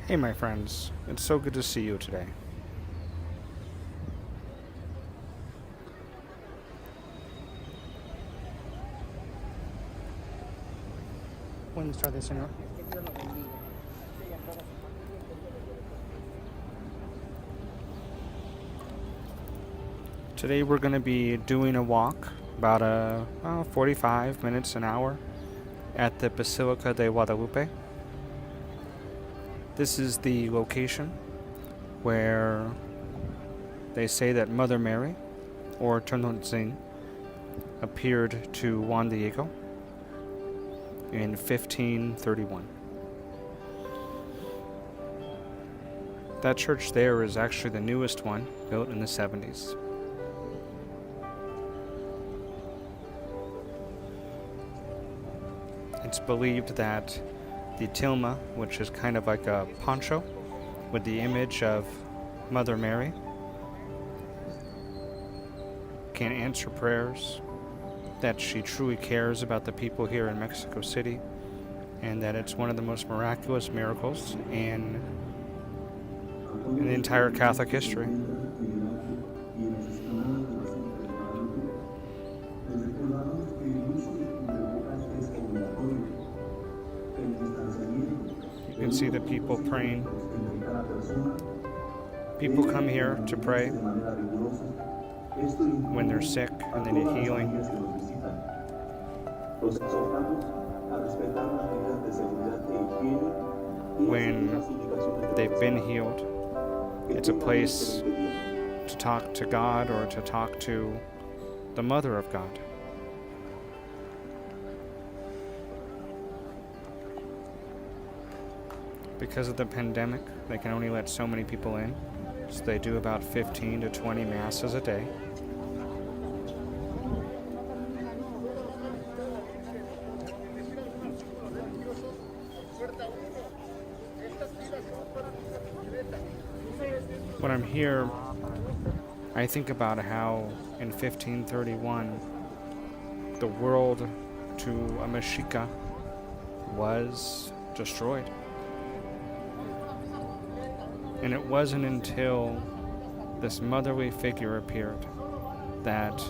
Hey, my friends, it's so good to see you today. Buenas tardes, señor. Today we're going to be doing a walk, about 45 minutes, an hour, at the Basilica de Guadalupe. This is the location where they say that Mother Mary, or Tonantzin, appeared to Juan Diego in 1531. That church there is actually the newest one, built in the 70s. It's believed that the tilma, which is kind of like a poncho with the image of Mother Mary, can answer prayers, that she truly cares about the people here in Mexico City, and that it's one of the most miraculous miracles in the entire Catholic history. You can see the people praying. People come here to pray when they're sick and they need healing. When they've been healed, it's a place to talk to God or to talk to the Mother of God. Because of the pandemic, they can only let so many people in, so they do about 15 to 20 masses a day. When I'm here, I think about how in 1531 the world to a Mexica was destroyed. And it wasn't until this motherly figure appeared that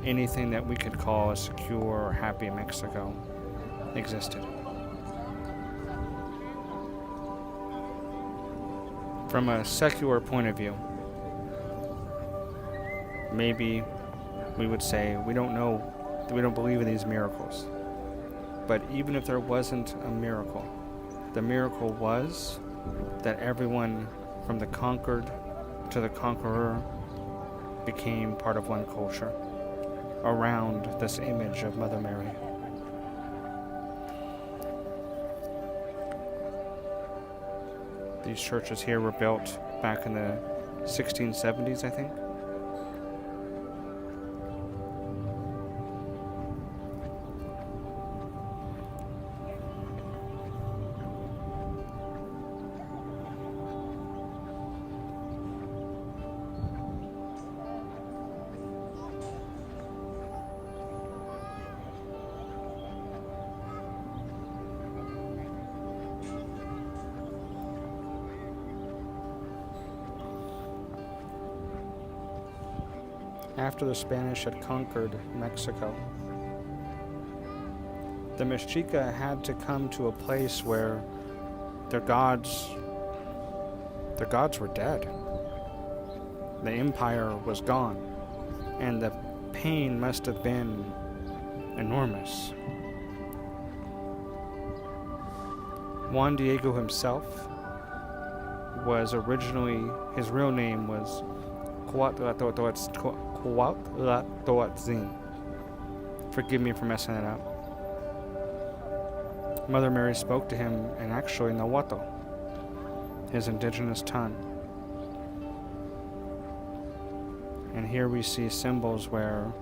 anything that we could call a secure or happy Mexico existed. From a secular point of view, maybe we would say we don't know, we don't believe in these miracles. But even if there wasn't a miracle, the miracle was that everyone from the conquered to the conqueror became part of one culture around this image of Mother Mary. These churches here were built back in the 1670s, I think. After the Spanish had conquered Mexico, the Mexica had to come to a place where their gods were dead. The empire was gone, and the pain must have been enormous. Juan Diego himself was originally, his real name was Cuauhtlatoatzin. Forgive me for messing that up. Mother Mary spoke to him in actually Nahuatl, his indigenous tongue. And here we see symbols where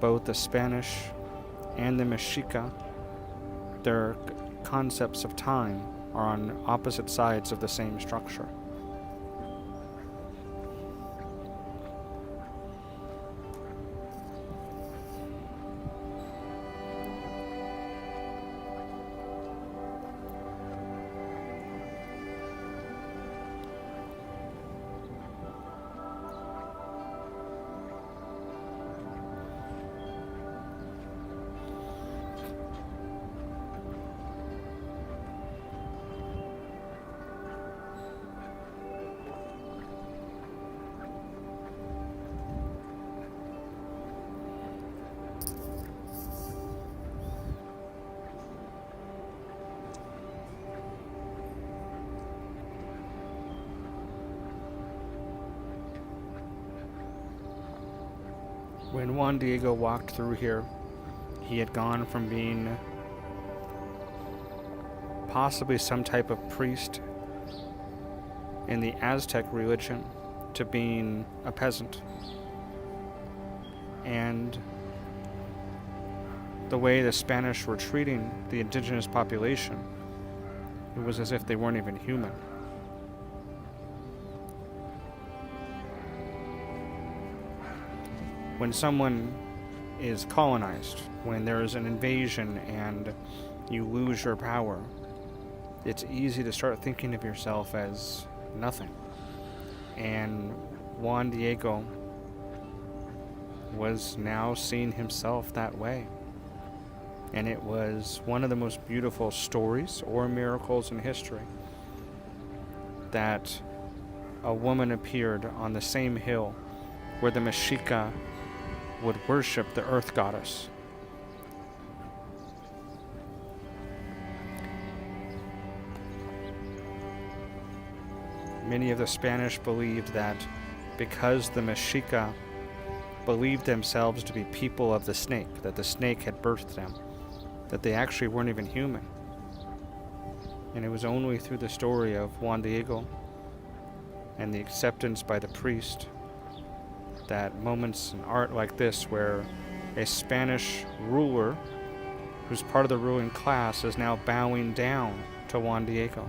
both the Spanish and the Mexica, their concepts of time, are on opposite sides of the same structure. When Juan Diego walked through here, he had gone from being possibly some type of priest in the Aztec religion to being a peasant. And the way the Spanish were treating the indigenous population, it was as if they weren't even human. When someone is colonized, when there is an invasion and you lose your power, it's easy to start thinking of yourself as nothing. And Juan Diego was now seeing himself that way. And it was one of the most beautiful stories or miracles in history that a woman appeared on the same hill where the Mexica would worship the earth goddess. Many of the Spanish believed that because the Mexica believed themselves to be people of the snake, that the snake had birthed them, that they actually weren't even human. And it was only through the story of Juan Diego and the acceptance by the priest that moments in art like this where a Spanish ruler who's part of the ruling class is now bowing down to Juan Diego.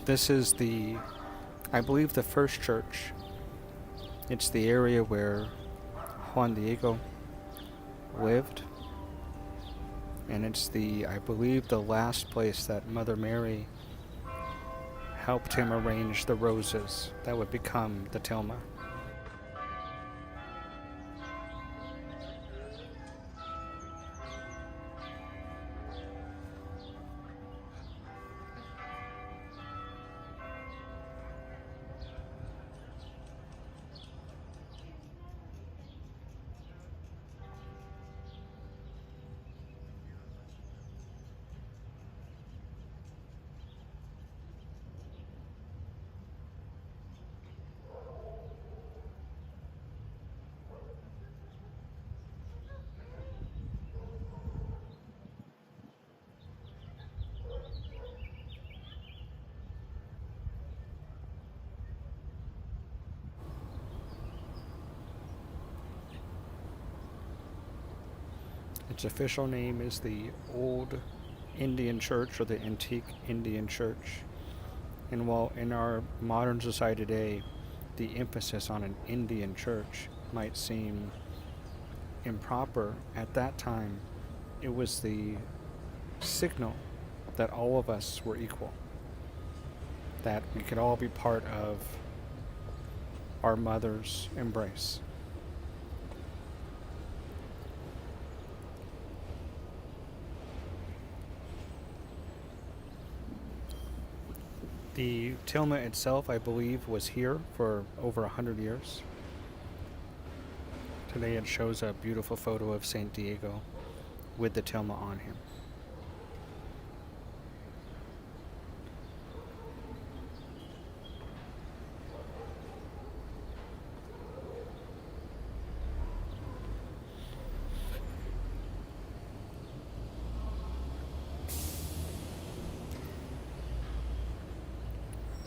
This is I believe the first church. It's the area where Juan Diego lived. And it's I believe the last place that Mother Mary helped him arrange the roses that would become the tilma. Its official name is the Old Indian Church, or the Antique Indian Church. And while in our modern society today, the emphasis on an Indian church might seem improper, at that time, it was the signal that all of us were equal, that we could all be part of our mother's embrace. The tilma itself, I believe, was here for over 100 years. Today it shows a beautiful photo of St. Diego with the tilma on him.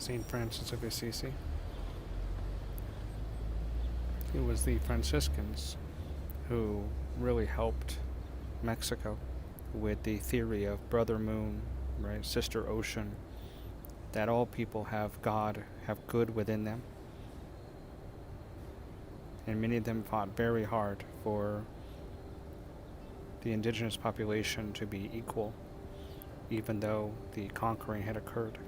St. Francis of Assisi. It was the Franciscans who really helped Mexico with the theory of Brother Moon, right, Sister Ocean, that all people have God, have good within them. And many of them fought very hard for the indigenous population to be equal, even though the conquering had occurred.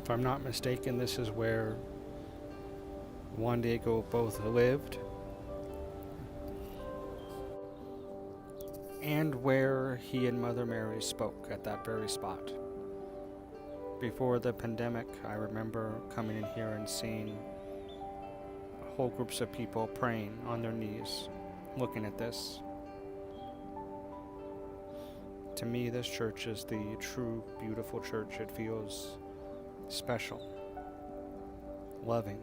If I'm not mistaken, this is where Juan Diego both lived and where he and Mother Mary spoke at that very spot. Before the pandemic, I remember coming in here and seeing whole groups of people praying on their knees, looking at this. To me, this church is the true, beautiful church. It feels special, loving.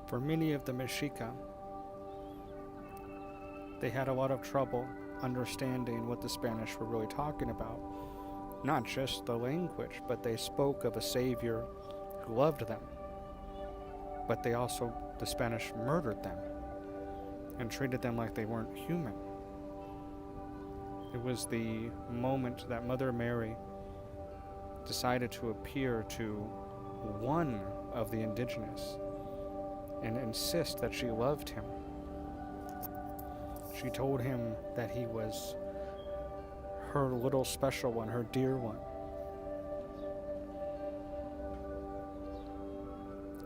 For many of the Mexica, they had a lot of trouble understanding what the Spanish were really talking about. Not just the language, but they spoke of a savior who loved them. But the Spanish murdered them and treated them like they weren't human. It was the moment that Mother Mary decided to appear to one of the indigenous and insist that she loved him. She told him that he was her little special one, her dear one.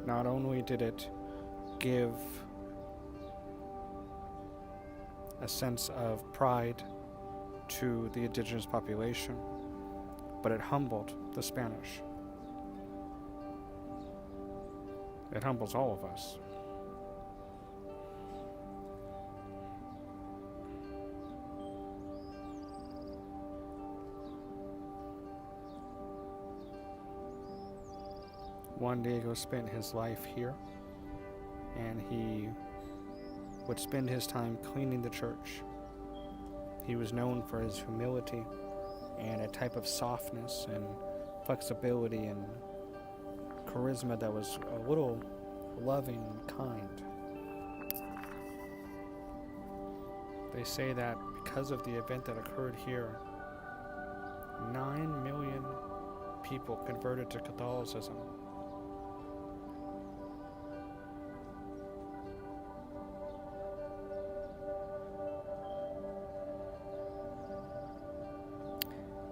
Not only did it give a sense of pride to the indigenous population, but it humbled the Spanish. It humbles all of us. Juan Diego spent his life here, and he would spend his time cleaning the church. He was known for his humility and a type of softness and flexibility and charisma that was a little loving and kind. They say that because of the event that occurred here, 9 million people converted to Catholicism.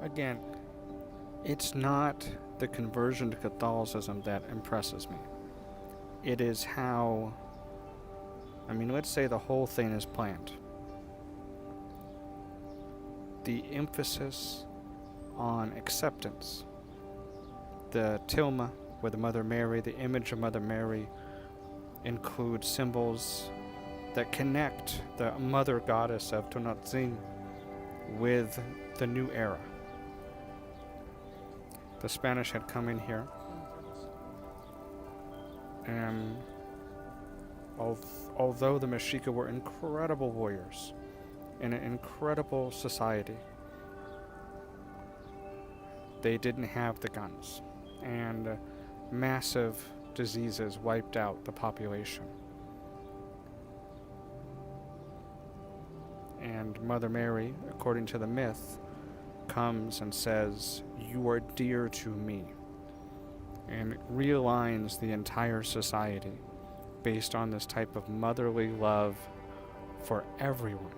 Again, it's not the conversion to Catholicism that impresses me. It is how, let's say the whole thing is planned. The emphasis on acceptance. The tilma, with the Mother Mary, the image of Mother Mary, includes symbols that connect the Mother Goddess of Tonatzin with the new era. The Spanish had come in here, and although the Mexica were incredible warriors in an incredible society, they didn't have the guns, and massive diseases wiped out the population. And Mother Mary, according to the myth, comes and says, "You are dear to me," and realigns the entire society based on this type of motherly love for everyone.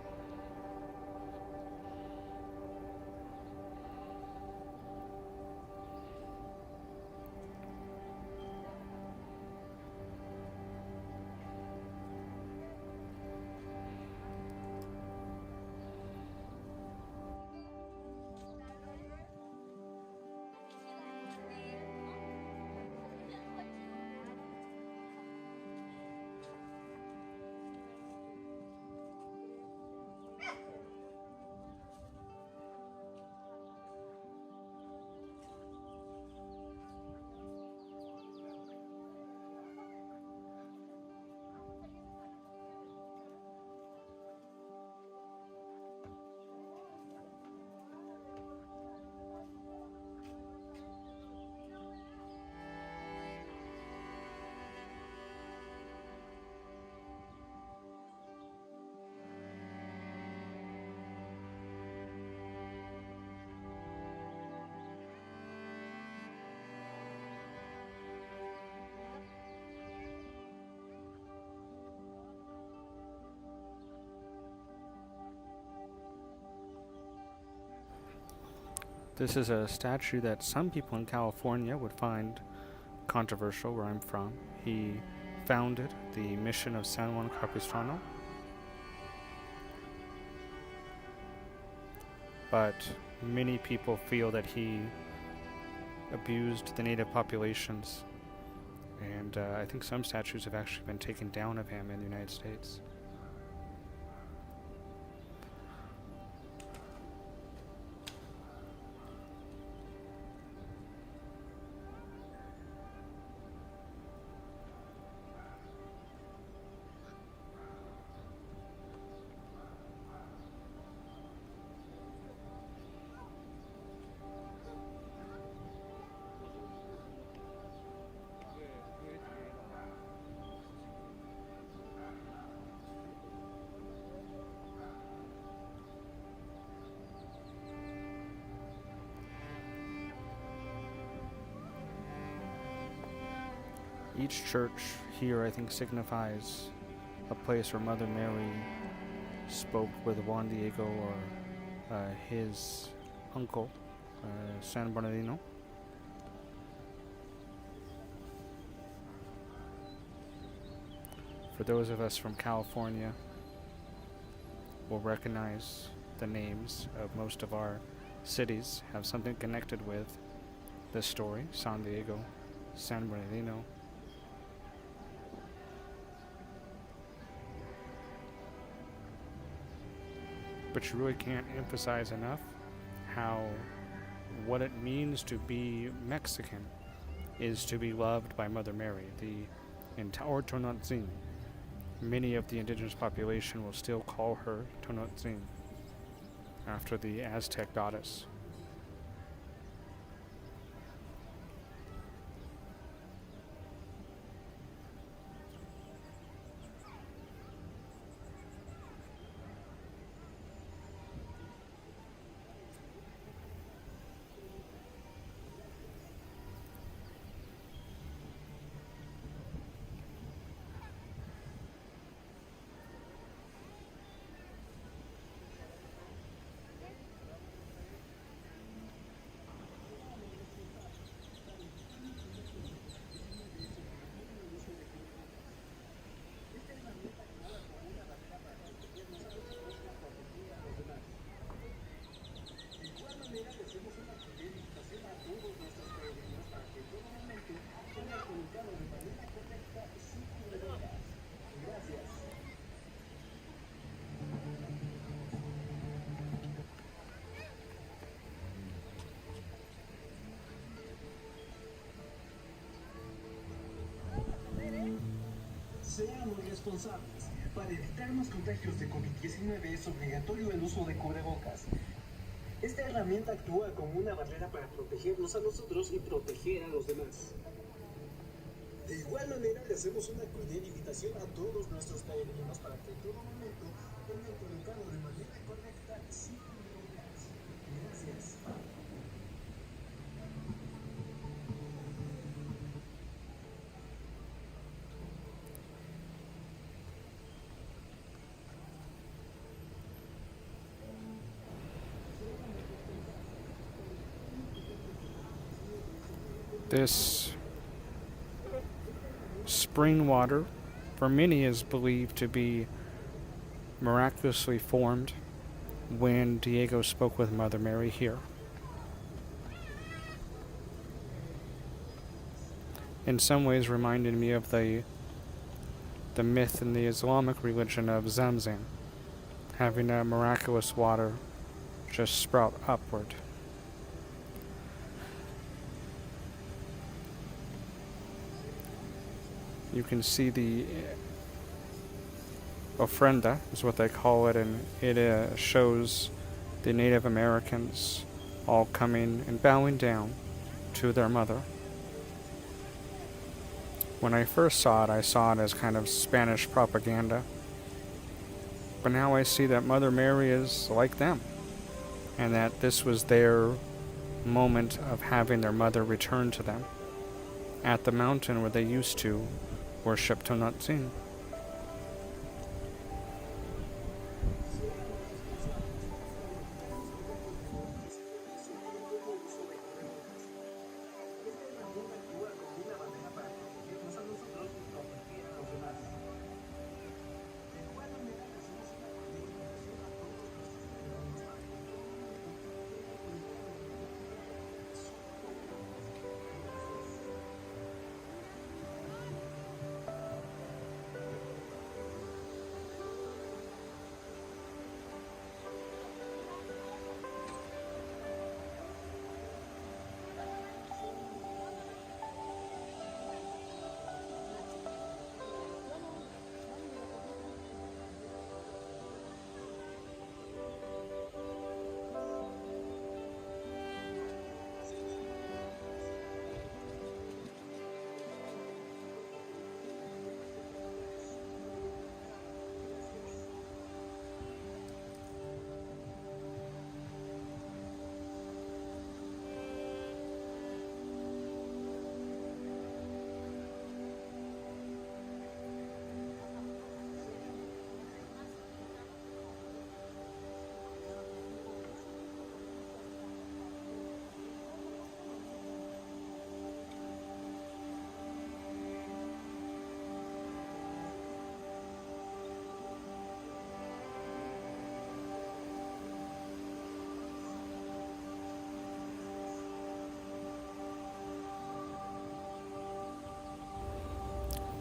This is a statue that some people in California would find controversial, where I'm from. He founded the mission of San Juan Capistrano, but many people feel that he abused the native populations, and I think some statues have actually been taken down of him in the United States. Each church here, I think, signifies a place where Mother Mary spoke with Juan Diego or his uncle, San Bernardino. For those of us from California, we'll recognize the names of most of our cities, have something connected with this story: San Diego, San Bernardino. But you really can't emphasize enough how what it means to be Mexican is to be loved by Mother Mary, or Tonotzin. Many of the indigenous population will still call her Tonotzin, after the Aztec goddess. Seamos responsables. Para evitar más contagios de COVID-19 es obligatorio el uso de cubrebocas. Esta herramienta actúa como una barrera para protegernos a nosotros y proteger a los demás. De igual manera, le hacemos una cordial invitación a todos nuestros peregrinos para que en todo momento tengan colocado de manera correcta sin cubrebocas. Gracias. This spring water, for many, is believed to be miraculously formed when Diego spoke with Mother Mary here. In some ways reminded me of the myth in the Islamic religion of Zamzam, having a miraculous water just sprout upward. You can see the ofrenda, is what they call it, and it shows the Native Americans all coming and bowing down to their mother. When I first saw it, I saw it as kind of Spanish propaganda. But now I see that Mother Mary is like them, and that this was their moment of having their mother return to them at the mountain where they used to worship Tonatzin.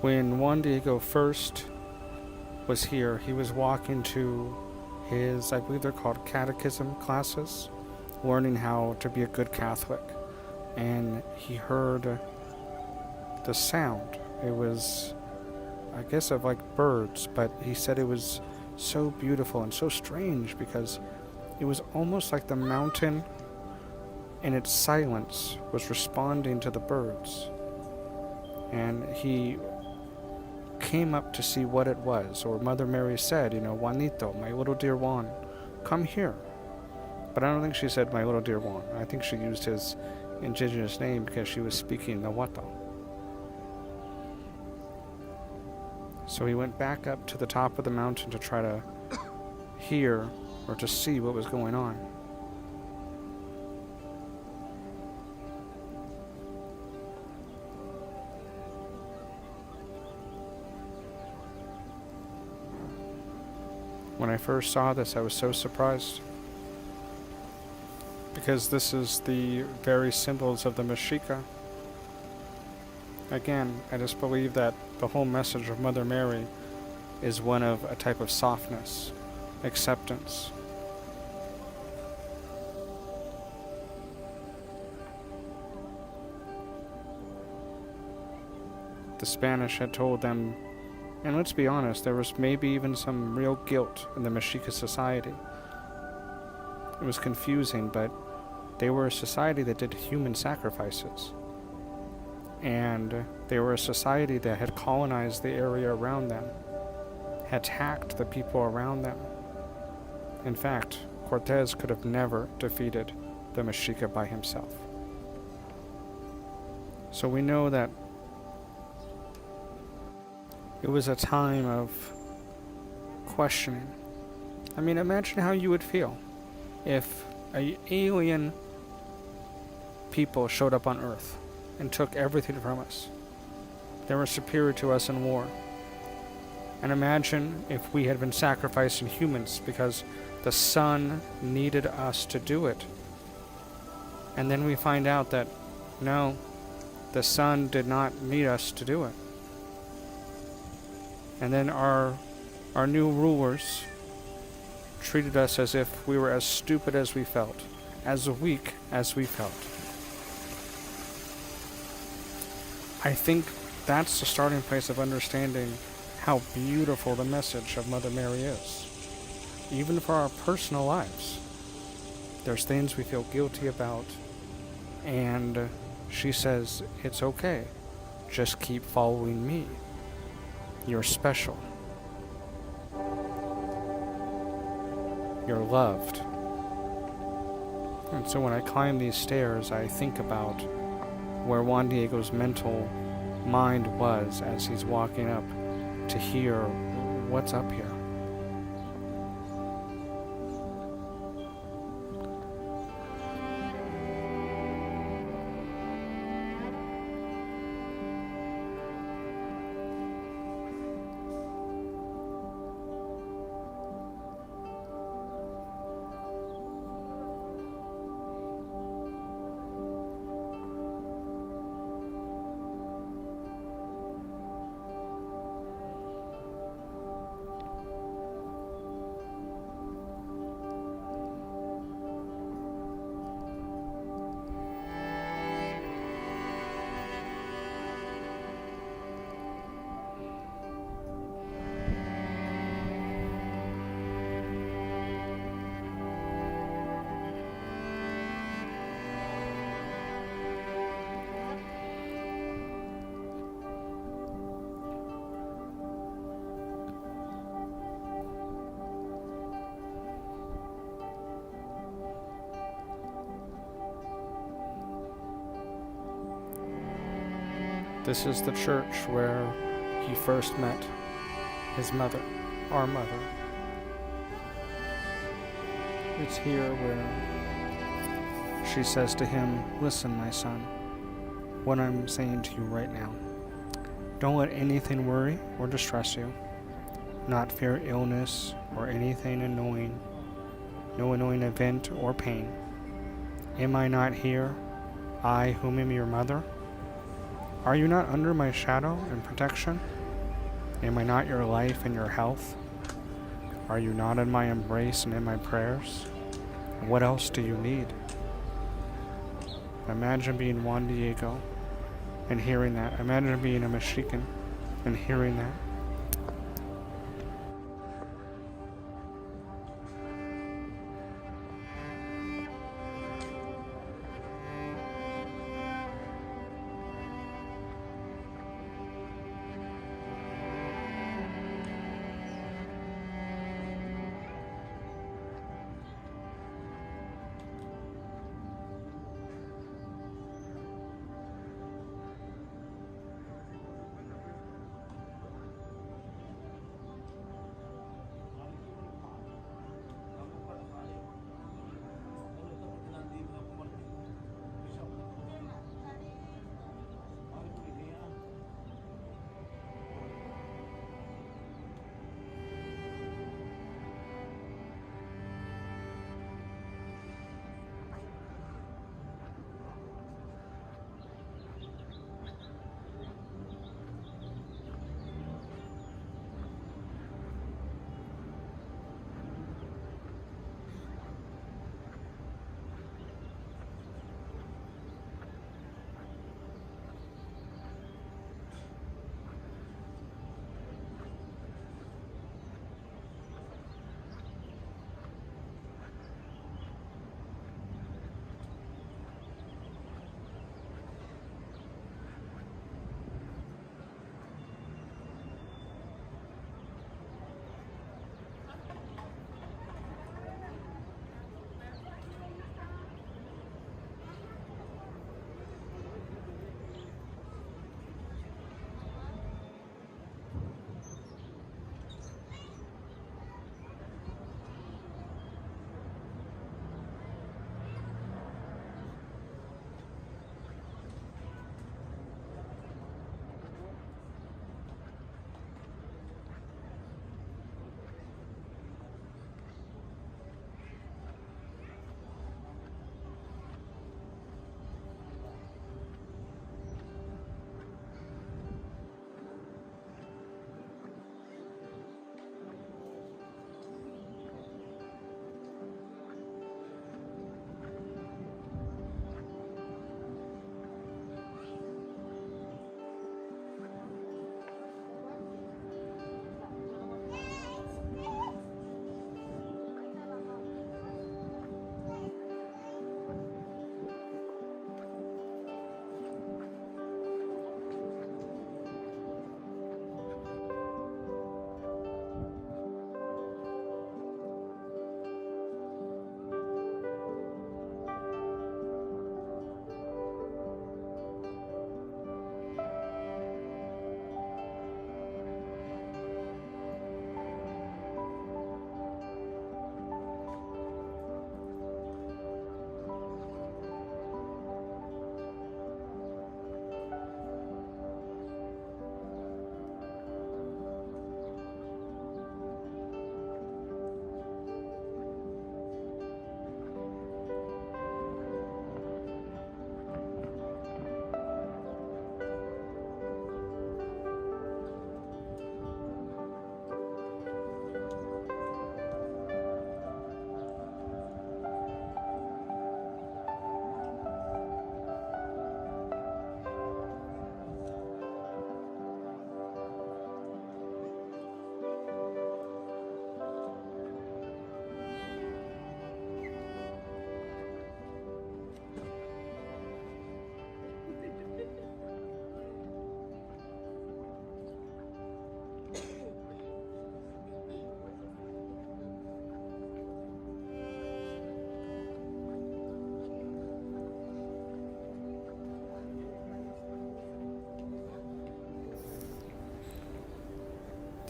When Juan Diego first was here, he was walking to his, I believe they're called catechism classes, learning how to be a good Catholic. And he heard the sound. It was, I guess, of like birds, but he said it was so beautiful and so strange because it was almost like the mountain in its silence was responding to the birds. And he came up to see what it was, or Mother Mary said, Juanito, my little dear Juan, come here. But I don't think she said my little dear Juan. I think she used his indigenous name because she was speaking Nahuatl. So he went back up to the top of the mountain to try to hear or to see what was going on. When I first saw this, I was so surprised, because this is the very symbols of the Mexica. Again, I just believe that the whole message of Mother Mary is one of a type of softness, acceptance. The Spanish had told them, and let's be honest, there was maybe even some real guilt in the Mexica society. It was confusing, but they were a society that did human sacrifices. And they were a society that had colonized the area around them, had attacked the people around them. In fact, Cortés could have never defeated the Mexica by himself. So we know that it was a time of questioning. I mean, imagine how you would feel if alien people showed up on Earth and took everything from us. They were superior to us in war. And imagine if we had been sacrificing humans because the sun needed us to do it. And then we find out that, no, the sun did not need us to do it. And then our new rulers treated us as if we were as stupid as we felt, as weak as we felt. I think that's the starting place of understanding how beautiful the message of Mother Mary is. Even for our personal lives. There's things we feel guilty about, and she says, it's okay. Just keep following me. You're special. You're loved. And so when I climb these stairs, I think about where Juan Diego's mental mind was as he's walking up to hear what's up here. This is the church where he first met his mother, our mother. It's here where she says to him, listen, my son, what I'm saying to you right now. Don't let anything worry or distress you. Not fear illness or anything annoying, no annoying event or pain. Am I not here, I whom am your mother? Are you not under my shadow and protection? Am I not your life and your health? Are you not in my embrace and in my prayers? What else do you need? Imagine being Juan Diego and hearing that. Imagine being a Mexican and hearing that.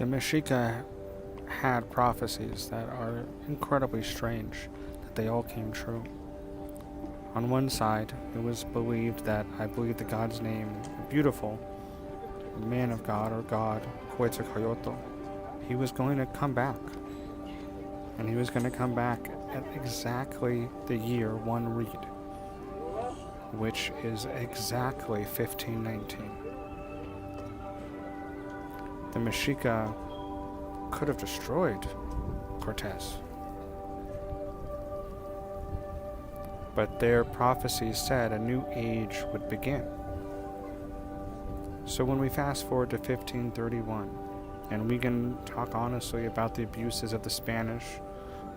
The Mexica had prophecies that are incredibly strange, that they all came true. On one side, it was believed that, I believe the god's name, beautiful, man of God or God, Quetzalcoatl, he was going to come back. And he was going to come back at exactly the year one read, which is exactly 1519. The Mexica could have destroyed Cortez, but their prophecies said a new age would begin. So when we fast forward to 1531, and we can talk honestly about the abuses of the Spanish,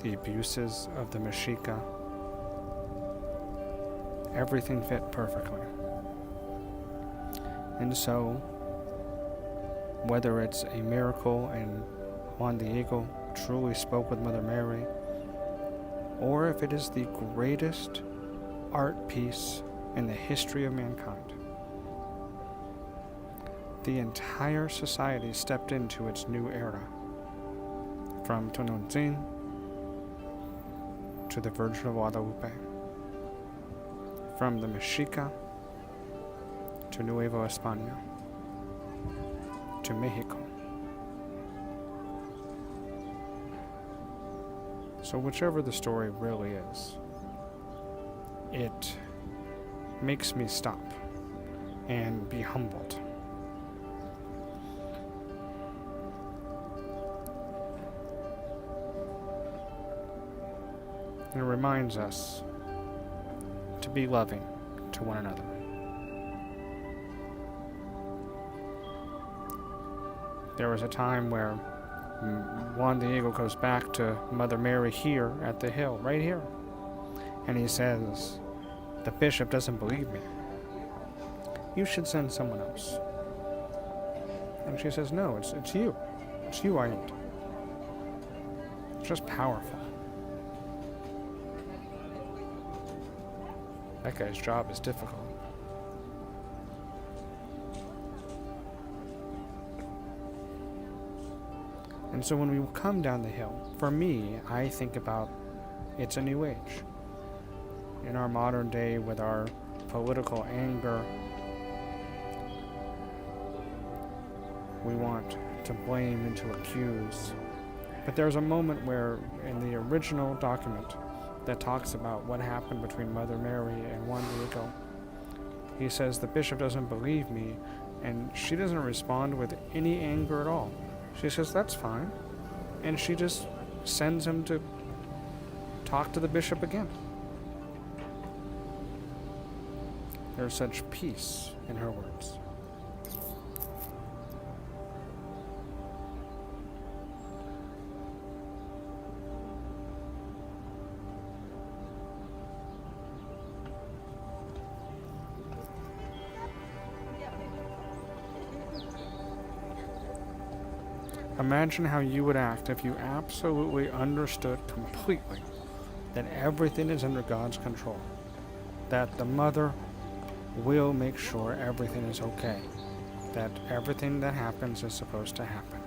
the abuses of the Mexica, everything fit perfectly. And so, whether it's a miracle and Juan Diego truly spoke with Mother Mary, or if it is the greatest art piece in the history of mankind, the entire society stepped into its new era. From Tonontzin to the Virgin of Guadalupe, from the Mexica to Nueva España to Mexico. So whichever the story really is, it makes me stop and be humbled. And it reminds us to be loving to one another. There was a time where Juan Diego goes back to Mother Mary here at the hill, right here. And he says, the bishop doesn't believe me. You should send someone else. And she says, no, it's you. It's you I need. It's just powerful. That guy's job is difficult. And so when we come down the hill, for me, I think about it's a new age. In our modern day, with our political anger, we want to blame and to accuse. But there's a moment where, in the original document that talks about what happened between Mother Mary and Juan Diego, he says, the bishop doesn't believe me, and she doesn't respond with any anger at all. She says, that's fine. And she just sends him to talk to the bishop again. There's such peace in her words. Imagine how you would act if you absolutely understood completely that everything is under God's control, that the mother will make sure everything is okay, that everything that happens is supposed to happen.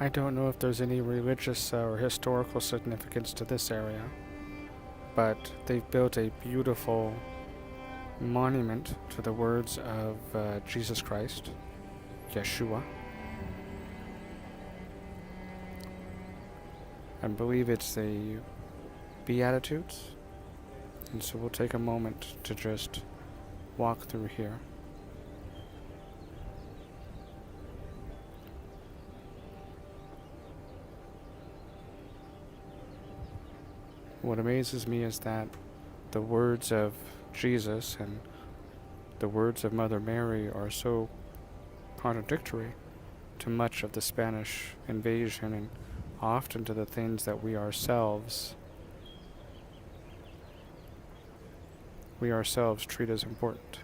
I don't know if there's any religious or historical significance to this area, but they've built a beautiful monument to the words of Jesus Christ, Yeshua. I believe it's the Beatitudes, and so we'll take a moment to just walk through here. What amazes me is that the words of Jesus and the words of Mother Mary are so contradictory to much of the Spanish invasion and often to the things that we ourselves treat as important.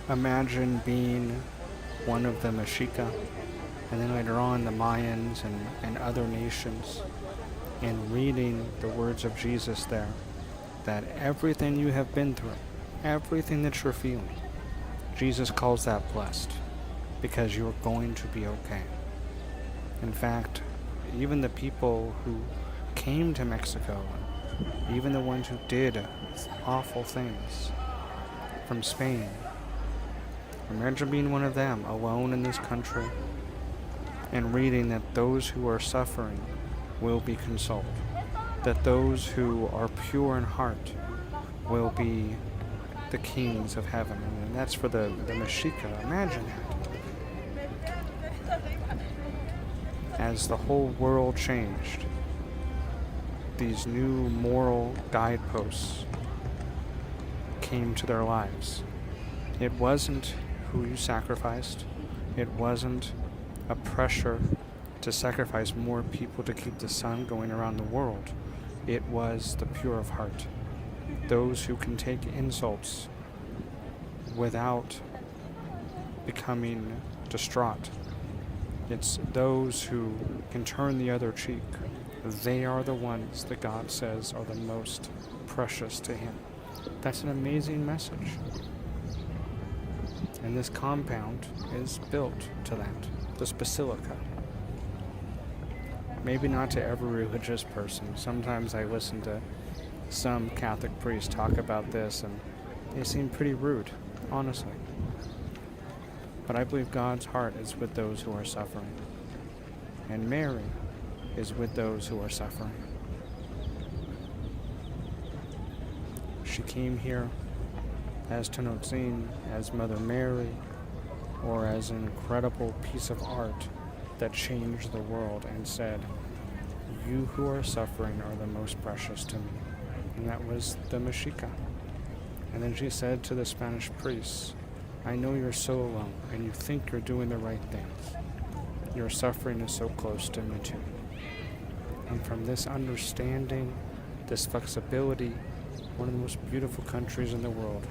Imagine being one of the Mexica, and then later on the Mayans and other nations, and reading the words of Jesus there, that everything you have been through, everything that you're feeling, Jesus calls that blessed, because you're going to be okay. In fact, even the people who came to Mexico, even the ones who did awful things from Spain, imagine being one of them, alone in this country, and reading that those who are suffering will be consoled, that those who are pure in heart will be the kings of heaven. And that's for the Mexica. Imagine that. As the whole world changed, these new moral guideposts came to their lives. It wasn't who you sacrificed. It wasn't a pressure to sacrifice more people to keep the sun going around the world. It was the pure of heart. Those who can take insults without becoming distraught. It's those who can turn the other cheek. They are the ones that God says are the most precious to Him. That's an amazing message. And this compound is built to that, this basilica. Maybe not to every religious person. Sometimes I listen to some Catholic priests talk about this and they seem pretty rude, honestly. But I believe God's heart is with those who are suffering. And Mary is with those who are suffering. She came here as Tenochtitlan, as Mother Mary, or as an incredible piece of art that changed the world and said, you who are suffering are the most precious to me. And that was the Mexica. And then she said to the Spanish priests, I know you're so alone and you think you're doing the right things. Your suffering is so close to me too. And from this understanding, this flexibility, one of the most beautiful countries in the world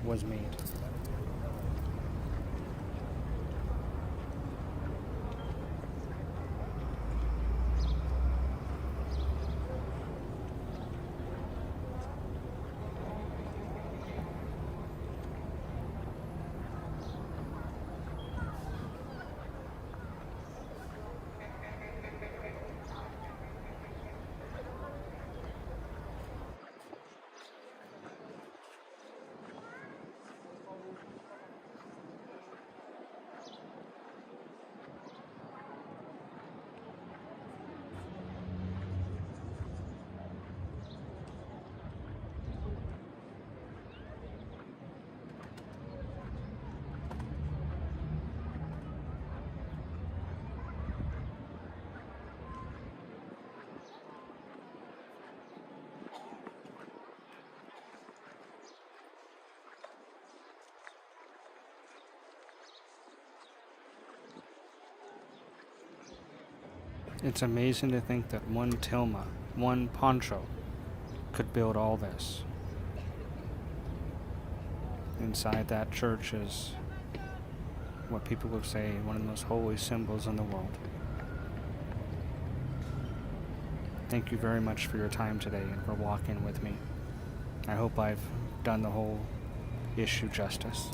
was made. It's amazing to think that one tilma, one poncho, could build all this. Inside that church is what people would say one of the most holy symbols in the world. Thank you very much for your time today and for walking with me. I hope I've done the whole issue justice.